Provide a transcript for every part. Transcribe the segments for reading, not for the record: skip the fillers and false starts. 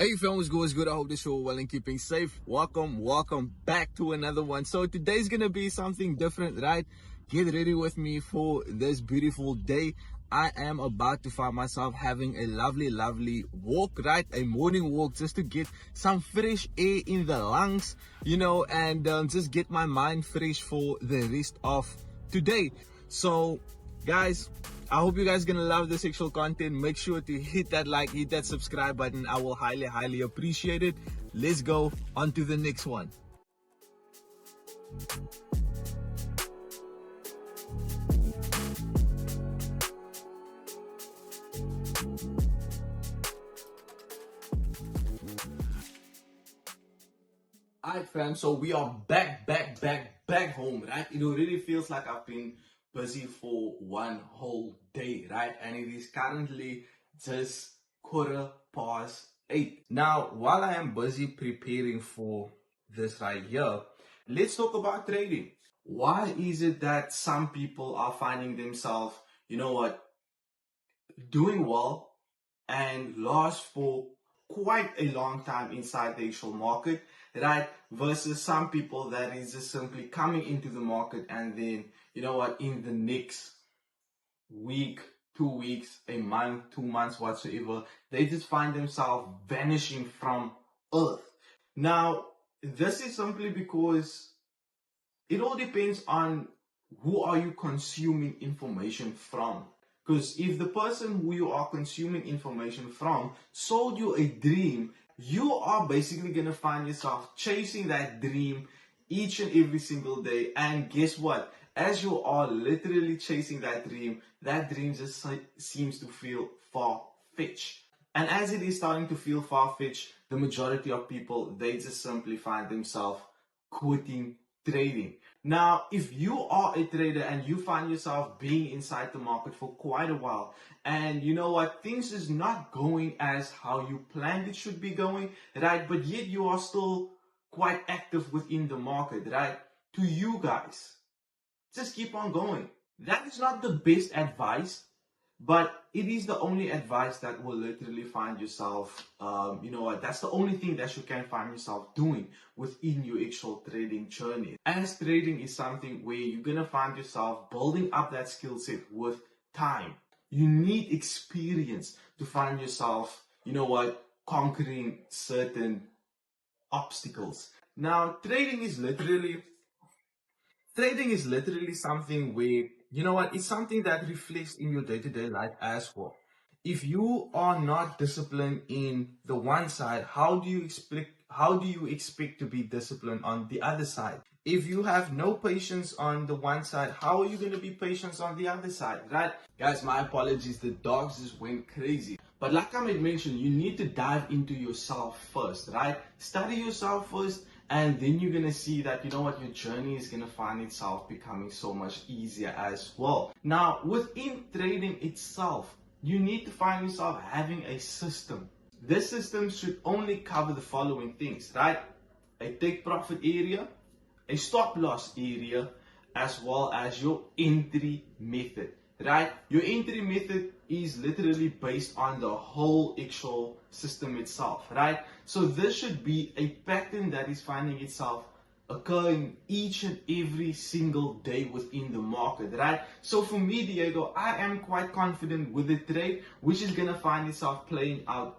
Hey fam, what's good? I hope this show well and keeping safe. Welcome back to another one. So today's gonna be something different, right? Get ready with me for this beautiful day. I am about to find myself having a lovely walk, right? A morning walk just to get some fresh air in the lungs, and just get my mind fresh for the rest of today. So guys, I hope you guys gonna love the sexual content. Make sure to hit that like, hit that subscribe button. I will highly appreciate it. Let's go on to the next one. Alright fam, so we are back home, right? It already feels like I've been busy for one whole day, right? And it is currently just 8:15. Now, while I am busy preparing for this right here, let's talk about trading. Why is it that some people are finding themselves, doing well and last for quite a long time inside the actual market, right? Versus some people that is just simply coming into the market and then, in the next week, 2 weeks, a month, 2 months, whatsoever, they just find themselves vanishing from earth. Now, this is simply because it all depends on who are you consuming information from. Because if the person who you are consuming information from sold you a dream, you are basically going to find yourself chasing that dream each and every single day. And guess what? As you are literally chasing that dream just seems to feel far-fetched. And as it is starting to feel far-fetched, the majority of people, they just simply find themselves quitting trading. Now, if you are a trader and you find yourself being inside the market for quite a while, and you know what, things is not going as how you planned it should be going, right? But yet you are still quite active within the market, right? To you guys, just keep on going. That is not the best advice, but it is the only advice that will literally find yourself, that's the only thing that you can find yourself doing within your actual trading journey. As trading is something where you're going to find yourself building up that skill set with time. You need experience to find yourself, conquering certain obstacles. Now, trading is literally something where, it's something that reflects in your day-to-day life as well. If you are not disciplined in the one side, how do you expect to be disciplined on the other side? If you have no patience on the one side, how are you going to be patient on the other side, right? Guys, my apologies, the dogs just went crazy. But like I made mention, you need to dive into yourself first, right? Study yourself first, and then you're going to see that, your journey is going to find itself becoming so much easier as well. Now, within trading itself, you need to find yourself having a system. This system should only cover the following things, right? A take profit area, a stop loss area, as well as your entry method, right? Your entry method is literally based on the whole actual system itself, right? So this should be a pattern that is finding itself occurring each and every single day within the market, right? So for me, Diego, I am quite confident with the trade, which is going to find itself playing out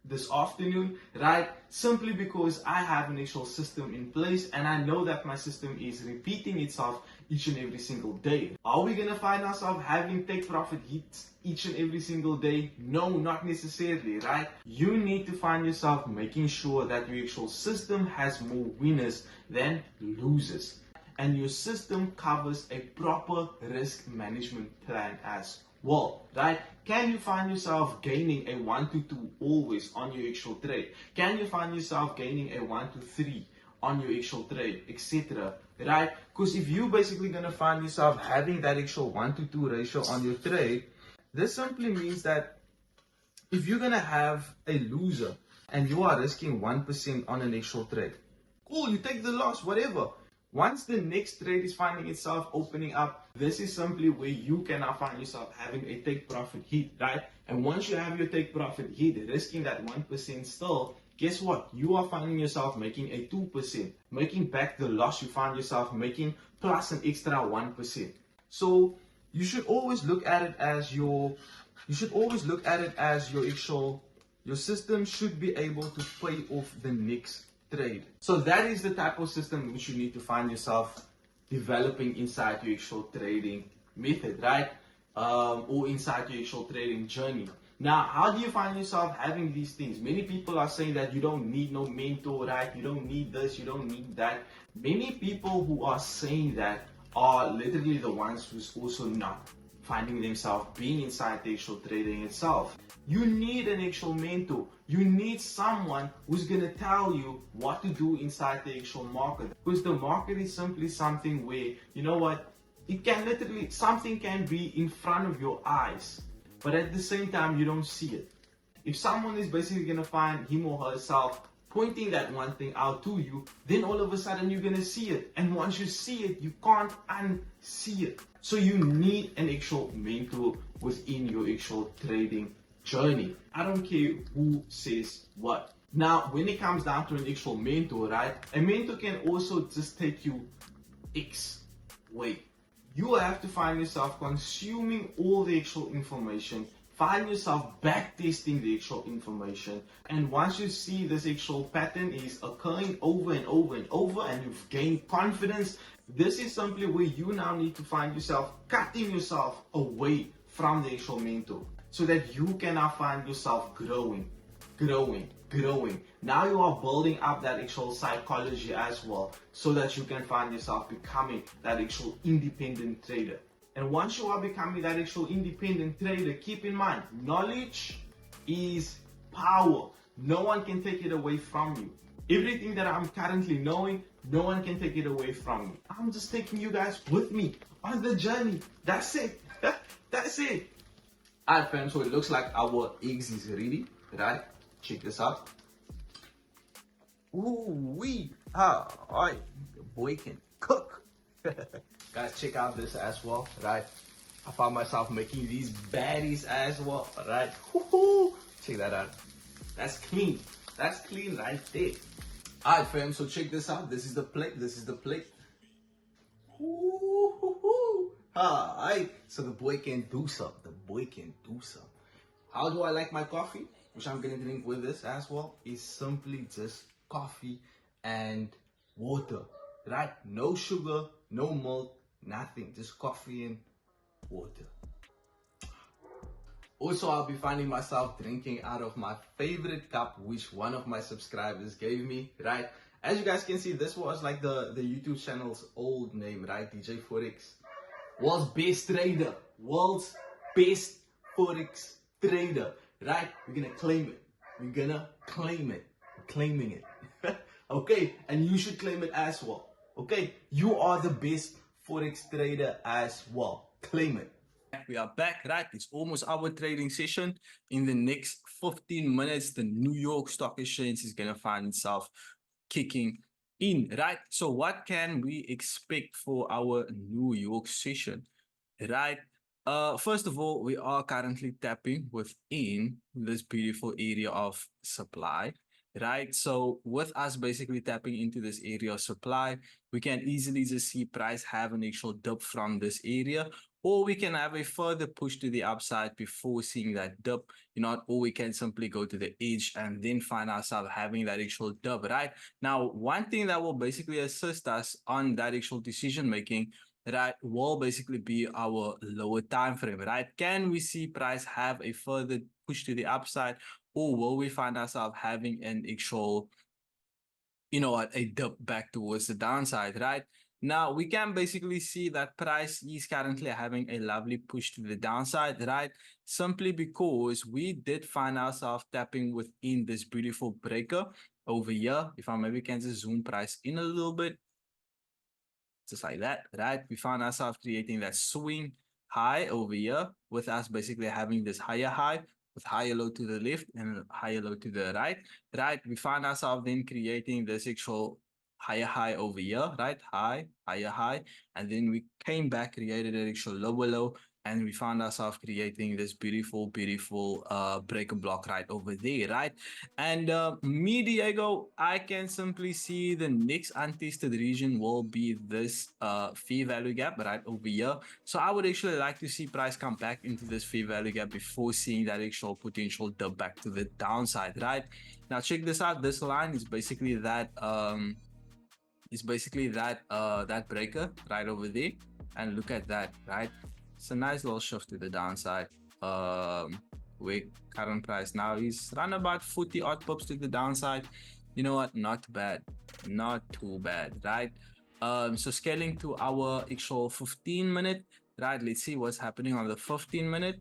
this afternoon, right? Simply because I have an actual system in place and I know that my system is repeating itself each and every single day. Are we going to find ourselves having take profit hits each and every single day? No, not necessarily, right? You need to find yourself making sure that your actual system has more winners than losers. And your system covers a proper risk management plan as well, right? Can you find yourself gaining a 1 to 2 always on your actual trade? Can you find yourself gaining a 1 to 3 on your actual trade, etc., right? Because if you're basically going to find yourself having that actual 1 to 2 ratio on your trade, this simply means that if you're going to have a loser and you are risking 1% on an actual trade, cool, you take the loss, whatever. Once the next trade is finding itself opening up, this is simply where you can now find yourself having a take profit hit, right? And once you have your take profit hit, risking that 1% still, guess what? You are finding yourself making a 2%, making back the loss you find yourself making plus an extra 1%. So you should always look at it as your actual, your system should be able to pay off the next trade. So that is the type of system which you need to find yourself developing inside your actual trading method, right? Or inside your actual trading journey. Now, how do you find yourself having these things? Many people are saying that you don't need no mentor, right? You don't need this, you don't need that. Many people who are saying that are literally the ones who's also not finding themselves being inside the actual trading itself. You need an actual mentor. You need someone who's gonna tell you what to do inside the actual market. Because the market is simply something where, you know what, it can literally, something can be in front of your eyes, but at the same time, you don't see it. If someone is basically gonna find him or herself pointing that one thing out to you, then all of a sudden you're gonna see it. And once you see it, you can't unsee it. So you need an actual mentor within your actual trading journey. I don't care who says what. Now, when it comes down to an actual mentor, right? A mentor can also just take you X way. You will have to find yourself consuming all the actual information, find yourself backtesting the actual information, and once you see this actual pattern is occurring over and over and over and you've gained confidence, this is simply where you now need to find yourself cutting yourself away from the actual mentor so that you can now find yourself growing. Now you are building up that actual psychology as well so that you can find yourself becoming that actual independent trader. And once you are becoming that actual independent trader, keep in mind, knowledge is power. No one can take it away from you. Everything that I'm currently knowing, no one can take it away from me. I'm just taking you guys with me on the journey. That's it. That's it. Alright fam, so it looks like our eggs is ready, right? Check this out. Ooh wee. Alright, the boy can cook. Guys, check out this as well, right? I found myself making these baddies as well, right? Woohoo! Check that out. That's clean. That's clean right there. Alright fam, so check this out. This is the plate. This is the plate. Woohoo! Alright, so the boy can do something. The boy can do something. How do I like my coffee? Which I'm gonna drink with this as well, is simply just coffee and water, right? No sugar, no milk, nothing, just coffee and water. Also, I'll be finding myself drinking out of my favorite cup, which one of my subscribers gave me, right? As you guys can see, this was like the YouTube channel's old name, right? DJ Forex. World's best trader. World's best Forex trader. Right? We're gonna claim it. We're gonna claim it. We're claiming it. Okay? And you should claim it as well. Okay? You are the best Forex trader as well. Claim it. We are back, right? It's almost our trading session. In the next 15 minutes, the New York Stock Exchange is gonna find itself kicking in, right? So what can we expect for our New York session, right? First of all, we are currently tapping within this beautiful area of supply, right? So with us basically tapping into this area of supply, we can easily just see price have an actual dip from this area, or we can have a further push to the upside before seeing that dip, or we can simply go to the edge and then find ourselves having that actual dip, right? Now, one thing that will basically assist us on that actual decision making, right, will basically be our lower time frame, right? Can we see price have a further push to the upside, or will we find ourselves having an actual, a dip back towards the downside, right? Now we can basically see that price is currently having a lovely push to the downside, right? Simply because we did find ourselves tapping within this beautiful breaker over here. If I maybe can just zoom price in a little bit, just like that, right? We found ourselves creating that swing high over here with us basically having this higher high with higher low to the left and higher low to the right, right? We find ourselves then creating this actual higher high over here, right? High, higher high. And then we came back, created an actual lower low, and we found ourselves creating this beautiful, beautiful breaker block right over there, right? And me, Diego, I can simply see the next untested region will be this fee value gap right over here. So I would actually like to see price come back into this fee value gap before seeing that actual potential dip back to the downside, right? Now check this out. This line is basically that breaker right over there, and look at that, right? It's a nice little shift to the downside. Where current price now is around about 40 odd pips to the downside. You know what? Not bad, not too bad, right? So scaling to our actual 15 minute, right? Let's see what's happening on the 15 minute.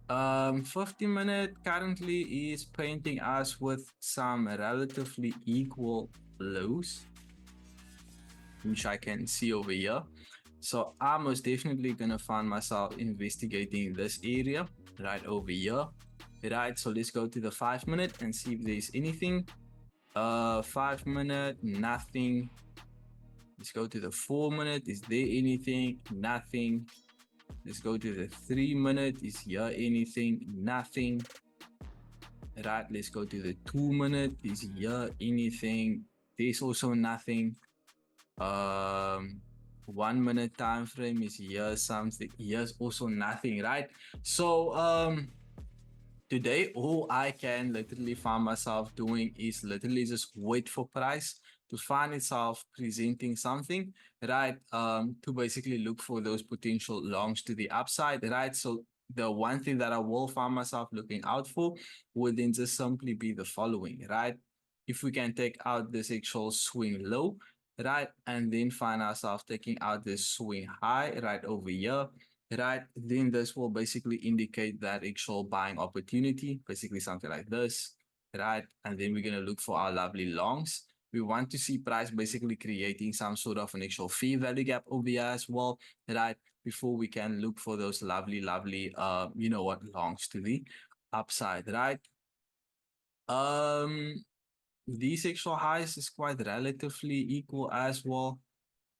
15 minute currently is painting us with some relatively equal lows, which I can see over here. So I'm most definitely gonna find myself investigating this area right over here. Right, so let's go to the 5 minute and see if there's anything. 5 minute, nothing. Let's go to the 4 minute. Is there anything? Nothing. Let's go to the 3 minute. Is here anything? Nothing. Right, let's go to the 2 minute. Is here anything? There's also nothing. um 1 minute time frame is here something, here's also nothing, right? So today all I can literally find myself doing is literally just wait for price to find itself presenting something, right? To basically look for those potential longs to the upside, right? So the one thing that I will find myself looking out for would then just simply be the following, right? If we can take out this actual swing low, right, and then find ourselves taking out this swing high right over here, right, then this will basically indicate that actual buying opportunity, basically something like this, right? And then we're going to look for our lovely longs. We want to see price basically creating some sort of an actual fee value gap over here as well, right? Before we can look for those lovely, lovely, longs to the upside, right? Um, these actual highs is quite relatively equal as well.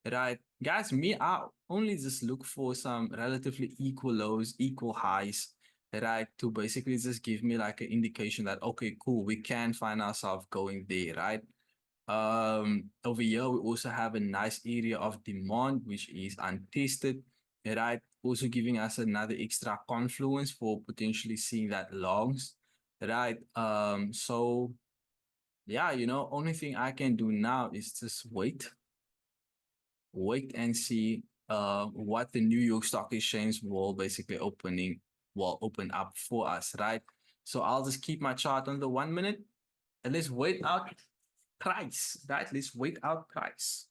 Right. Guys, me, I only just look for some relatively equal lows, equal highs, right? To basically just give me like an indication that, okay, cool, we can find ourselves going there, right? Over here, we also have a nice area of demand, which is untested, right? Also giving us another extra confluence for potentially seeing that longs, right? So yeah, only thing I can do now is just wait and see what the New York Stock Exchange will open up for us, right? So I'll just keep my chart on the 1 minute and let's wait out price, right? Let's wait out price.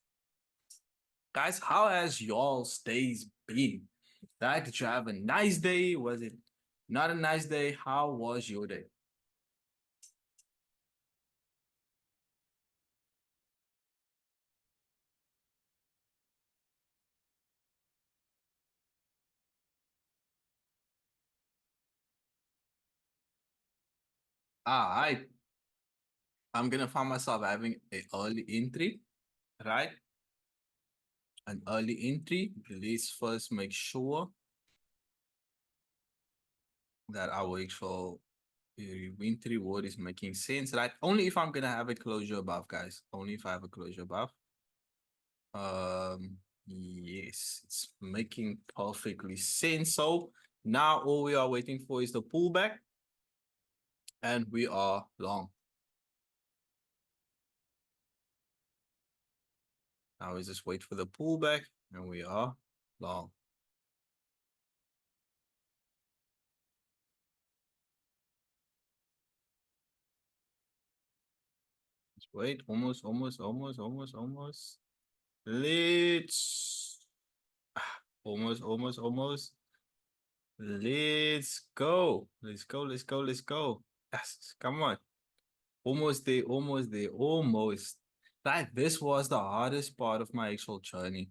Guys, how has y'all's days been? Right? Did you have a nice day? Was it not a nice day? How was your day? All right. I'm gonna find myself having an early entry, right? An early entry. Let's first make sure that our actual win3 word is making sense, right? Only if I'm gonna have a closure above, guys. Only if I have a closure above. Yes, it's making perfectly sense. So now all we are waiting for is the pullback, and we are long. Now we just wait for the pullback, and we are long. Let's wait, almost. Let's almost. Let's go. Let's go. Yes, come on. Almost there, almost there, almost. Like this was the hardest part of my actual journey,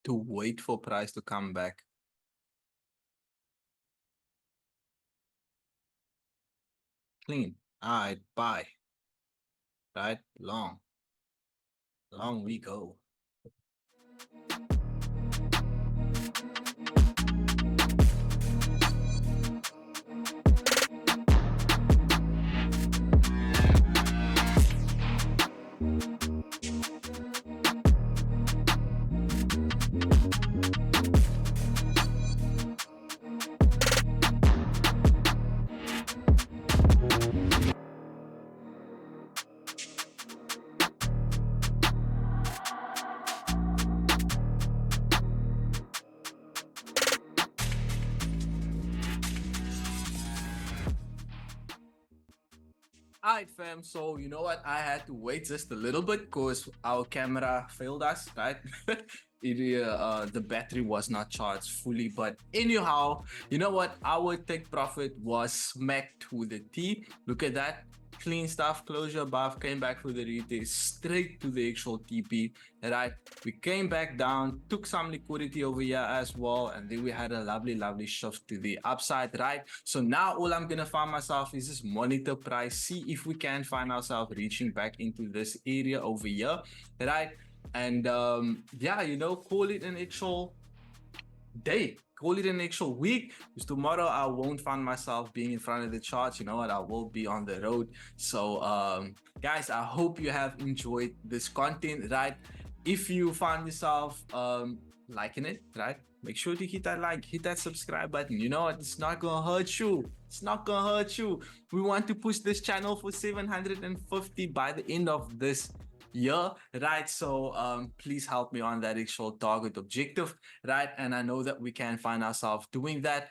to wait for price to come back. Clean. All right, buy. Right, long. Long we go. All right, fam. So you know what? I had to wait just a little bit because our camera failed us, right? The battery was not charged fully. But anyhow, you know what? Our take profit was smacked with a T. Look at that. Clean stuff, closure above, came back for the retest, straight to the actual TP, right? We came back down, took some liquidity over here as well, and then we had a lovely shift to the upside, right? So now all I'm gonna find myself is just monitor price, see if we can find ourselves reaching back into this area over here, right? And yeah, call it an actual day. Call it an actual week. Because tomorrow I won't find myself being in front of the charts. You know what? I will be on the road. So guys, I hope you have enjoyed this content, right? If you find yourself liking it, right? Make sure to hit that like, hit that subscribe button. You know what? It's not gonna hurt you. It's not gonna hurt you. We want to push this channel for 750 by the end of this year, right? So please help me on that actual target objective, right? And I know that we can find ourselves doing that.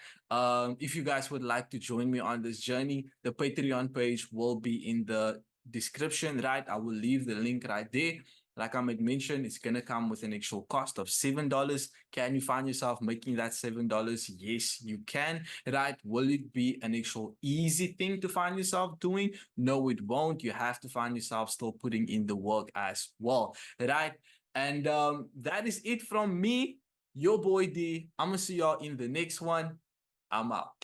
If you guys would like to join me on this journey, the Patreon page will be in the description, right? I will leave the link right there. Like I had mentioned, it's gonna come with an actual cost of $7. Can you find yourself making that $7? Yes, you can, right? Will it be an actual easy thing to find yourself doing? No, it won't. You have to find yourself still putting in the work as well, right? And that is it from me, your boy D. I'm gonna see y'all in the next one. I'm out.